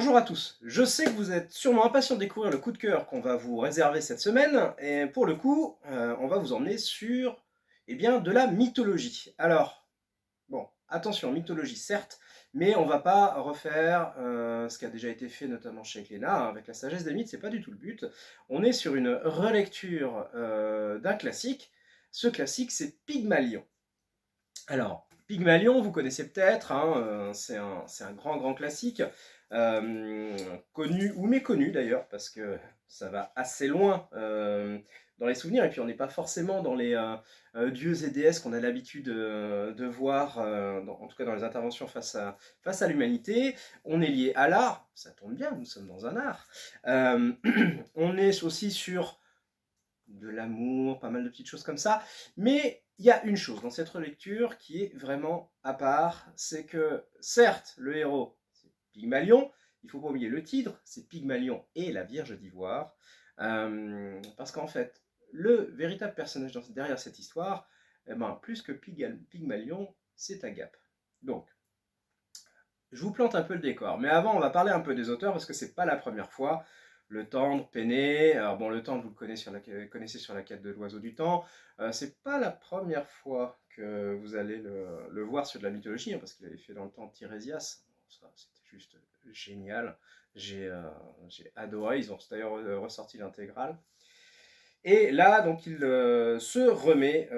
Bonjour à tous, je sais que vous êtes sûrement impatients de découvrir le coup de cœur qu'on va vous réserver cette semaine, et pour le coup, on va vous emmener sur, de la mythologie. Alors, bon, attention, mythologie certes, mais on va pas refaire ce qui a déjà été fait notamment chez Glénat, hein, avec la sagesse des mythes, c'est pas du tout le but. On est sur une relecture d'un classique, ce classique c'est Pygmalion. Alors, Pygmalion, vous connaissez peut-être, hein, c'est un grand classique, connu ou méconnu d'ailleurs, parce que ça va assez loin dans les souvenirs, et puis on n'est pas forcément dans les dieux et déesses qu'on a l'habitude de voir, en tout cas dans les interventions face à l'humanité. On est lié à l'art, ça tombe bien, nous sommes dans un art. Euh, on est aussi sur de l'amour, pas mal de petites choses comme ça. Mais il y a une chose dans cette relecture qui est vraiment à part, c'est que certes, le héros, c'est Pygmalion, il ne faut pas oublier le titre, c'est Pygmalion et la Vierge d'Ivoire, parce qu'en fait, le véritable personnage derrière cette histoire, eh ben, plus que Pygmalion, c'est Agape. Donc, je vous plante un peu le décor, mais avant on va parler un peu des auteurs parce que c'est pas la première fois. Le Tendre, Péné, alors bon, le Tendre vous le connaissez sur la quête de l'oiseau du temps. C'est pas la première fois que vous allez le voir sur de la mythologie, hein, parce qu'il avait fait dans le temps Tirésias. Ça, c'était juste génial. J'ai adoré. Ils ont d'ailleurs ressorti l'intégrale. Et là, donc, il se remet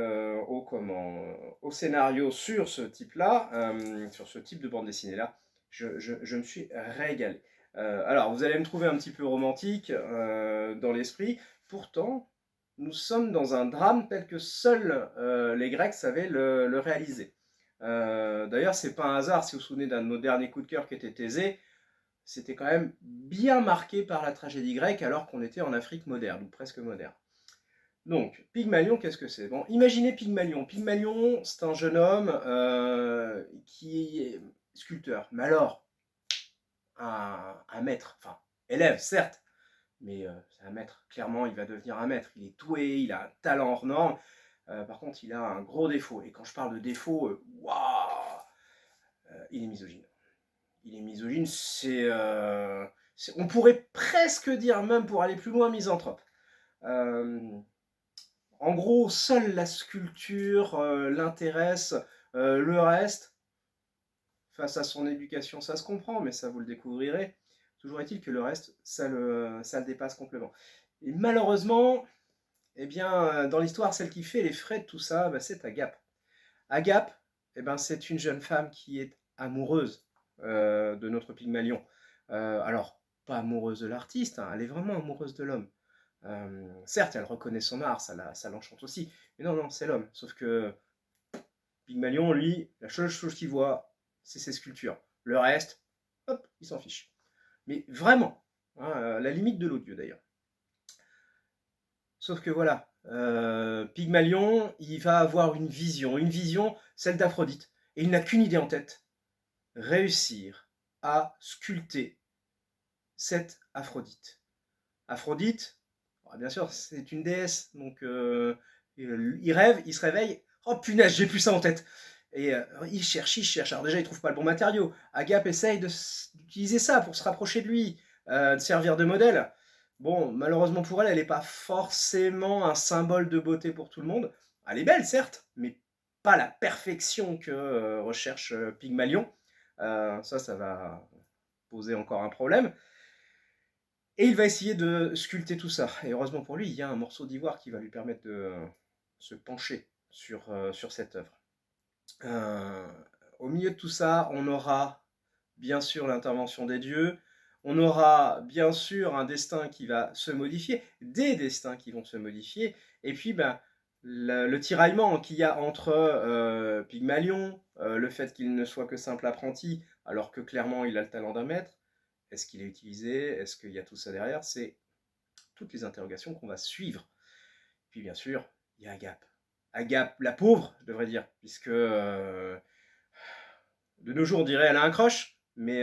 au scénario sur ce type-là, sur ce type de bande dessinée-là. Je me suis régalé. Alors, vous allez me trouver un petit peu romantique dans l'esprit. Pourtant, nous sommes dans un drame tel que seuls les Grecs savaient le réaliser. D'ailleurs, c'est pas un hasard, si vous vous souvenez d'un de nos derniers coups de cœur qui était Thésée, c'était quand même bien marqué par la tragédie grecque alors qu'on était en Afrique moderne, ou presque moderne. Donc, Pygmalion, qu'est-ce que c'est? Bon, imaginez Pygmalion. Pygmalion, c'est un jeune homme qui est sculpteur. Mais alors, un maître, enfin, élève, certes, mais c'est un maître. Clairement, il va devenir un maître. Il est doué, il a un talent hors norme. Par contre, il a un gros défaut. Et quand je parle de défaut, waouh, il est misogyne. Il est misogyne, on pourrait presque dire, même pour aller plus loin, misanthrope. Euh, En gros, seule la sculpture l'intéresse, le reste, face à son éducation, ça se comprend, mais ça vous le découvrirez. Toujours est-il que le reste, ça le dépasse complètement. Et malheureusement, dans l'histoire, celle qui fait les frais de tout ça, bah, c'est Agape. Agape, c'est une jeune femme qui est amoureuse de notre Pygmalion. Alors, pas amoureuse de l'artiste, hein, elle est vraiment amoureuse de l'homme. Certes, elle reconnaît son art, ça l'enchante aussi. Mais non, non, c'est l'homme. Sauf que Pygmalion, lui, la seule chose qu'il voit, c'est ses sculptures. Le reste, hop, il s'en fiche. Mais vraiment, hein, la limite de l'odieux d'ailleurs. Sauf que voilà, Pygmalion, il va avoir une vision, celle d'Aphrodite. Et il n'a qu'une idée en tête, réussir à sculpter cette Aphrodite. Aphrodite, bien sûr, c'est une déesse, donc il rêve, il se réveille, oh punaise, j'ai plus ça en tête. Et il cherche. Alors déjà, il trouve pas le bon matériau. Agape essaye d'utiliser ça pour se rapprocher de lui, de servir de modèle. Bon, malheureusement pour elle, elle n'est pas forcément un symbole de beauté pour tout le monde. Elle est belle, certes, mais pas la perfection que recherche Pygmalion. Ça va poser encore un problème. Et il va essayer de sculpter tout ça. Et heureusement pour lui, il y a un morceau d'ivoire qui va lui permettre de se pencher sur cette œuvre. Euh, Au milieu de tout ça, on aura bien sûr l'intervention des dieux, on aura bien sûr un destin qui va se modifier, des destins qui vont se modifier, et puis le tiraillement qu'il y a entre Pygmalion, le fait qu'il ne soit que simple apprenti, alors que clairement il a le talent d'un maître, est-ce qu'il est utilisé, est-ce qu'il y a tout ça derrière, c'est toutes les interrogations qu'on va suivre. Puis bien sûr, il y a Agape. Agape, la pauvre, je devrais dire, puisque de nos jours, on dirait elle a un crush, mais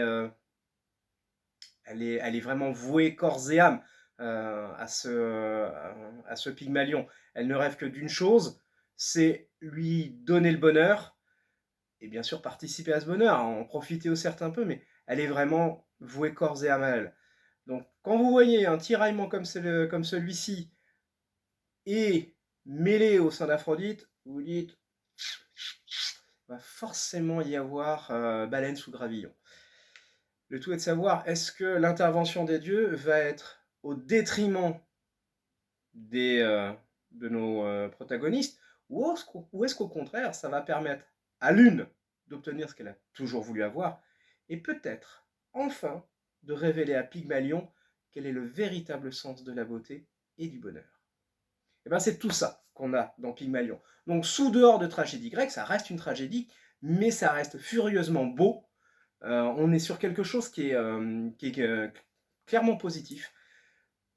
elle est vraiment vouée corps et âme à ce Pygmalion. Elle ne rêve que d'une chose, c'est lui donner le bonheur, et bien sûr participer à ce bonheur, en profiter aussi un peu, mais elle est vraiment vouée corps et âme à elle. Donc, quand vous voyez un tiraillement comme celui-ci et mêlé au sein d'Aphrodite, vous dites, il va forcément y avoir baleine sous gravillon. Le tout est de savoir, est-ce que l'intervention des dieux va être au détriment de nos protagonistes, ou est-ce qu'au contraire, ça va permettre à l'une d'obtenir ce qu'elle a toujours voulu avoir, et peut-être, enfin, de révéler à Pygmalion quel est le véritable sens de la beauté et du bonheur. Et bien c'est tout ça qu'on a dans Pygmalion. Donc sous dehors de tragédie grecque, ça reste une tragédie, mais ça reste furieusement beau. On est sur quelque chose qui est clairement positif.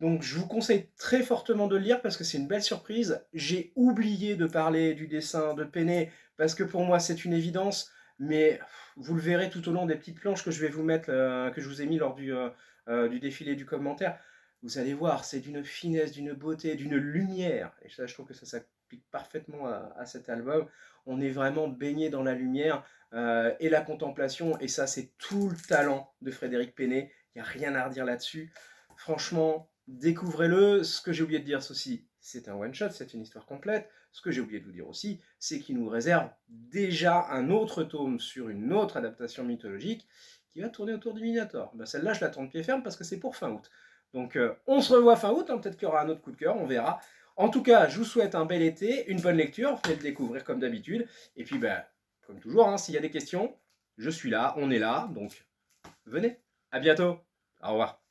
Donc je vous conseille très fortement de le lire parce que c'est une belle surprise. J'ai oublié de parler du dessin de Penney parce que pour moi c'est une évidence, mais vous le verrez tout au long des petites planches que je vais vous mettre, que je vous ai mis lors du défilé du commentaire. Vous allez voir, c'est d'une finesse, d'une beauté, d'une lumière. Et ça, je trouve que ça s'applique parfaitement à cet album. On est vraiment baigné dans la lumière et la contemplation. Et ça, c'est tout le talent de Frédéric Penney. Il n'y a rien à redire là-dessus. Franchement, découvrez-le. Ce que j'ai oublié de dire aussi, c'est un one-shot, c'est une histoire complète. Ce que j'ai oublié de vous dire aussi, c'est qu'il nous réserve déjà un autre tome sur une autre adaptation mythologique qui va tourner autour du Minotaure. Ben, celle-là, je l'attends de pied ferme parce que c'est pour fin août. Donc on se revoit fin août, hein, peut-être qu'il y aura un autre coup de cœur, on verra. En tout cas, je vous souhaite un bel été, une bonne lecture, venez le découvrir comme d'habitude. Et puis, ben, comme toujours, hein, s'il y a des questions, je suis là, on est là, donc venez. À bientôt. Au revoir.